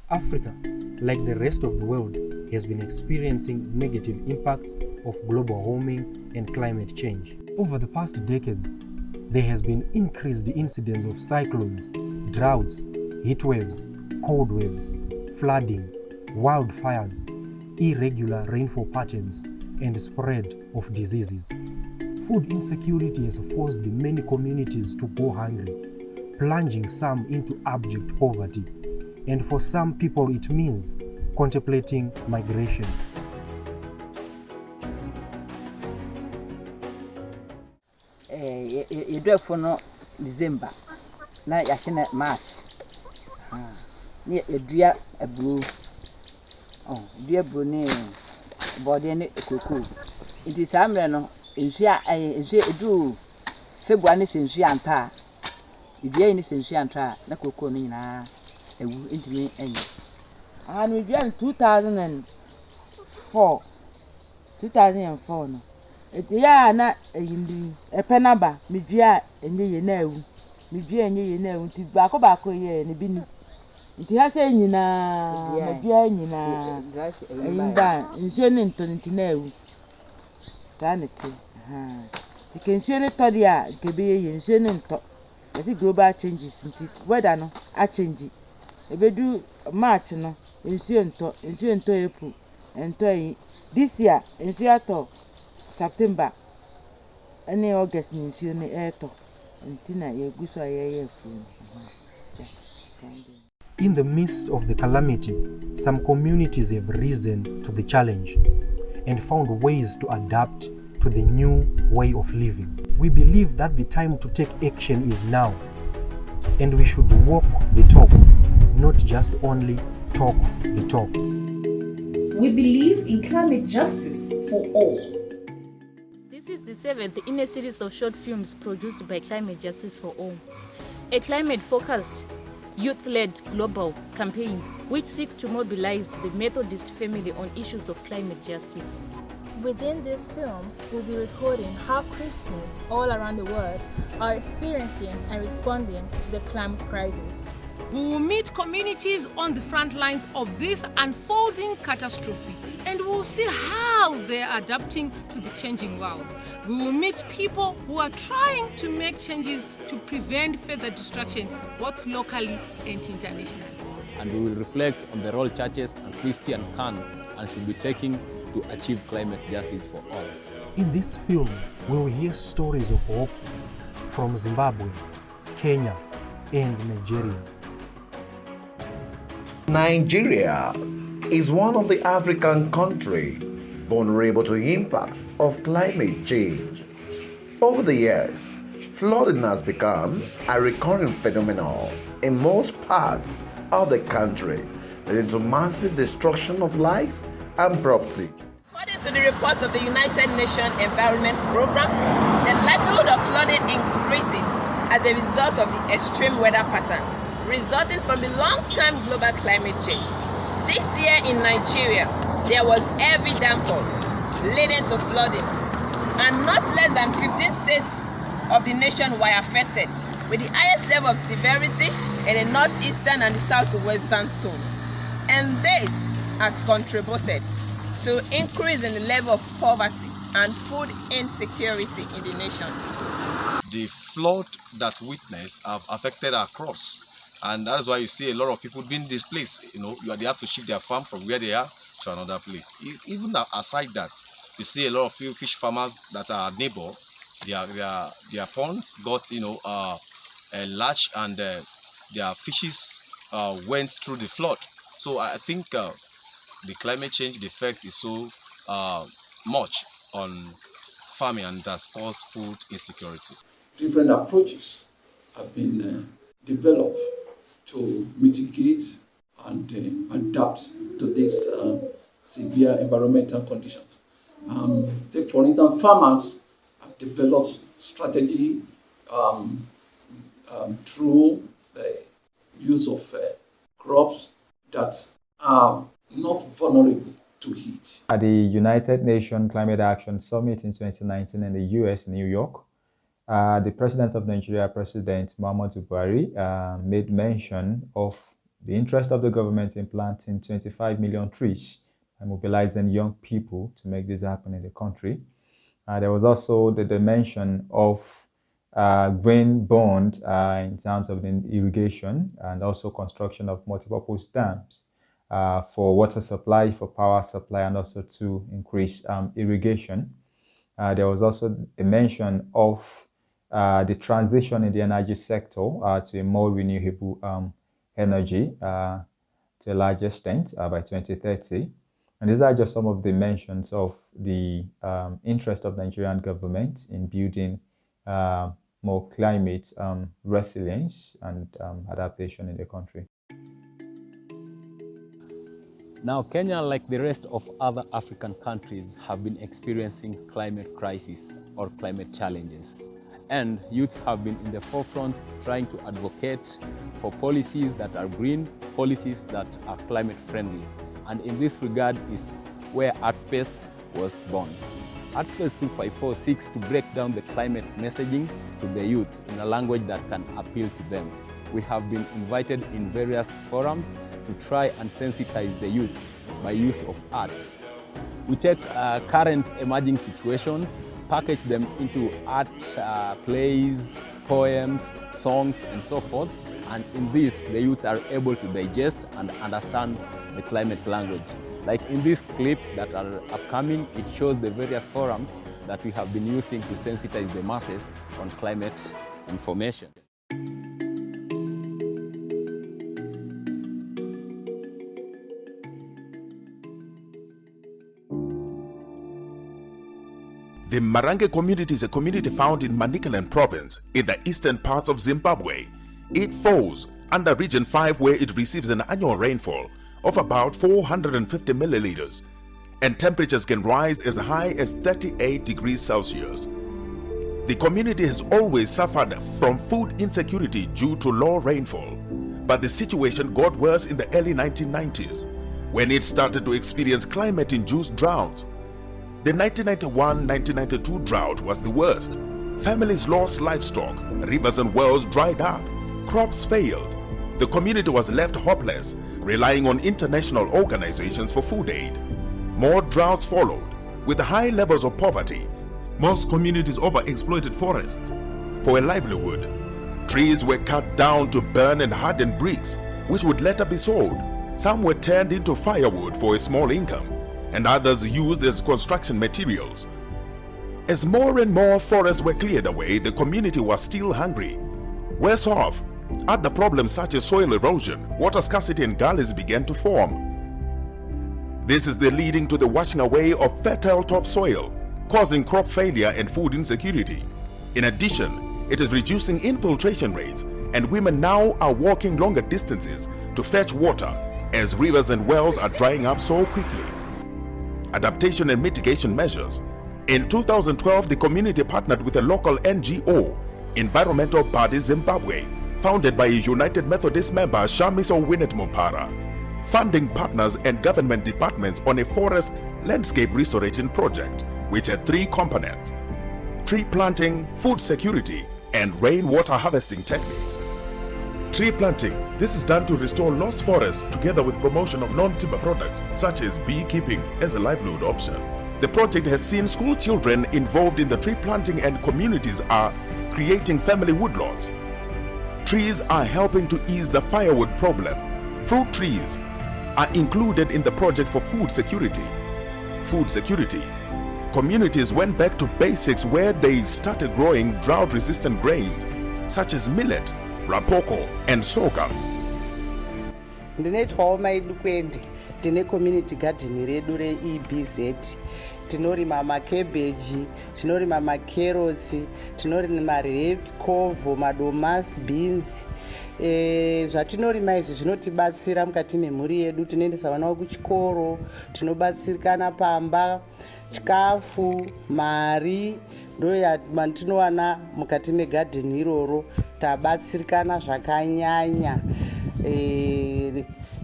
Africa, like the rest of the world, has been experiencing negative impacts of global warming and climate change. Over the past decades, there has been increased incidence of cyclones, droughts, heat waves, cold waves, flooding, wildfires, irregular rainfall patterns, and spread of diseases. Food insecurity has forced many communities to go hungry, plunging some into abject poverty, and for some people it means contemplating migration. You do for no December, na yashine March. Ni edua ebru. Oh, dua ebru ni body ni ekoko. It is amre no enhia edu February ni senhia anta. Edua ni senhia anta na koko no nyina ewu intimi enyi. And we began 2004 no. Ya na yindi epenaba midua enye na ewu. Midua enye na ewu ti baako ye ne bi ni. Nti ha se nyina midua nyina inda nse ne ntonti na ewu. Sanity. Ti kense ne todi a kebe ye nse ne nto. Esi global changes nti weather no a change. Ebedu March no nse nto April ento yi this year nse ato September and August nse ne eto ntina ye guso ayeye fu. In the midst of the calamity, some communities have risen to the challenge and found ways to adapt to the new way of living. We believe that the time to take action is now, and we should walk the talk, not just only talk the talk. We believe in climate justice for all. This is the 7th in a series of short films produced by Climate Justice for All, a climate-focused, youth-led global campaign which seeks to mobilize the Methodist family on issues of climate justice. Within these films, we'll be recording how Christians all around the world are experiencing and responding to the climate crisis. We will meet communities on the front lines of this unfolding catastrophe, and we will see how they are adapting to the changing world. We will meet people who are trying to make changes to prevent further destruction, both locally and internationally. And we will reflect on the role churches and Christians can and should be taking to achieve climate justice for all. In this film, we will hear stories of hope from Zimbabwe, Kenya, and Nigeria. Nigeria is one of the African countries vulnerable to impacts of climate change. Over the years, flooding has become a recurring phenomenon in most parts of the country, leading to massive destruction of lives and property. According to the reports of the United Nations Environment Programme, the likelihood of flooding increases as a result of the extreme weather pattern resulting from the long-term global climate change. This year in Nigeria, there was heavy downpour leading to flooding, and not less than 15 states of the nation were affected, with the highest level of severity in the northeastern and the southwestern zones. And this has contributed to increase in the level of poverty and food insecurity in the nation. The flood that we witnessed have affected our crops, and that is why you see a lot of people being displaced. They have to shift their farm from where they are to another place. Even aside that, you see a lot of fish farmers that are neighbor, their ponds got enlarged, and their fishes went through the flood. So I think the climate change effect is so much on farming, and has caused food insecurity. Different approaches have been developed to mitigate and adapt to these severe environmental conditions. Take for instance, farmers have developed strategy through the use of crops that are not vulnerable to heat. At the United Nations Climate Action Summit in 2019 in the US, New York, the President of Nigeria, President Muhammadu Buhari, made mention of the interest of the government in planting 25 million trees and mobilizing young people to make this happen in the country. There was also the dimension of green bond in terms of the irrigation and also construction of multipurpose dams for water supply, for power supply, and also to increase irrigation. There was also a mention of the transition in the energy sector to a more renewable energy to a large extent by 2030. And these are just some of the mentions of the interest of the Nigerian government in building more climate resilience and adaptation in the country. Now, Kenya, like the rest of other African countries, have been experiencing climate crisis or climate challenges. And youth have been in the forefront trying to advocate for policies that are green, policies that are climate friendly. And in this regard is where ArtSpace was born. ArtSpace 254 seeks to break down the climate messaging to the youth in a language that can appeal to them. We have been invited in various forums to try and sensitize the youth by use of arts. We take current emerging situations, package them into art, plays, poems, songs, and so forth. And in this, the youth are able to digest and understand the climate language. Like in these clips that are upcoming, it shows the various forums that we have been using to sensitize the masses on climate information. The Marange community is a community found in Manicaland province in the eastern parts of Zimbabwe. It falls under Region 5, where it receives an annual rainfall of about 450 milliliters, and temperatures can rise as high as 38 degrees Celsius. The community has always suffered from food insecurity due to low rainfall, but the situation got worse in the early 1990s when it started to experience climate-induced droughts. The 1991-1992 drought was the worst. Families lost livestock, rivers and wells dried up, crops failed. The community was left hopeless, relying on international organizations for food aid. More droughts followed, with high levels of poverty. Most communities overexploited forests for a livelihood. Trees were cut down to burn and harden bricks, which would later be sold. Some were turned into firewood for a small income, and others used as construction materials. As more and more forests were cleared away, the community was still hungry. Worse off, other problems such as soil erosion, water scarcity, and gullies began to form. This is leading to the washing away of fertile topsoil, causing crop failure and food insecurity. In addition, it is reducing infiltration rates, and women now are walking longer distances to fetch water as rivers and wells are drying up so quickly. Adaptation and mitigation measures. In 2012, the community partnered with a local NGO, Environmental Body Zimbabwe, founded by a United Methodist member, Shamiso Winnet Mumpara, funding partners and government departments on a forest landscape restoration project, which had 3 components: tree planting, food security, and rainwater harvesting techniques. Tree planting. This is done to restore lost forests together with promotion of non-timber products such as beekeeping as a livelihood option. The project has seen school children involved in the tree planting, and communities are creating family woodlots. Trees are helping to ease the firewood problem. Fruit trees are included in the project for food security. Food security. Communities went back to basics where they started growing drought-resistant grains such as millet, rapoko, and sorghum. Ndinoitwawo maidukwendi tine community garden redu reEBZ. Tinorima makebheji, tinorima makerotsi, tinorima rekovho, madomasi, beans. Zvatinorima izvi zvinotibatsira mukati memhuri yedu. Tinoendesa vana kuchikoro, tinobatsirikana pamba, chikafu, mari ndotinowana mukati megadheni iroro. Tabatsirikana zvakanyanya.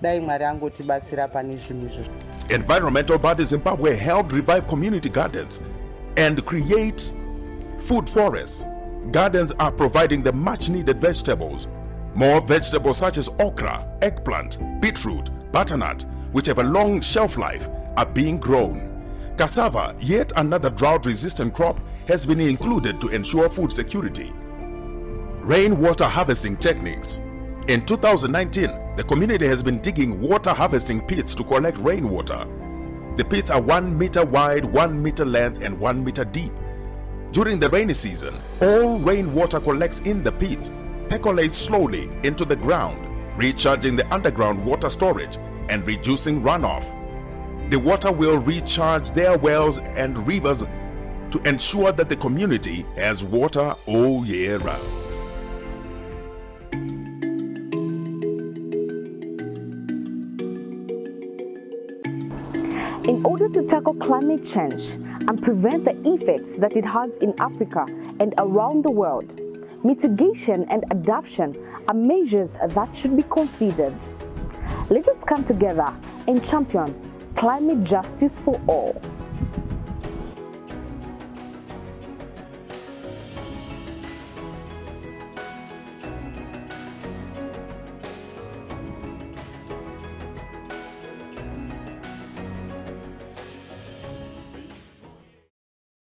Dai Mwari angotibatsira pane zvinhu izvozvo. Environmental Body Zimbabwe helped revive community gardens and create food forests. Gardens are providing the much needed vegetables, More vegetables such as okra, eggplant, beetroot, butternut, which have a long shelf life, are being grown. Cassava, yet another drought-resistant crop, has been included to ensure food security. Rainwater harvesting techniques. In 2019, the community has been digging water harvesting pits to collect rainwater. The pits are 1 meter wide, 1 meter length, and 1 meter deep. During the rainy season, all rainwater collects in the pits, percolates slowly into the ground, recharging the underground water storage and reducing runoff. The water will recharge their wells and rivers to ensure that the community has water all year round. In order to tackle climate change and prevent the effects that it has in Africa and around the world, mitigation and adaptation are measures that should be considered. Let us come together and champion climate justice for all.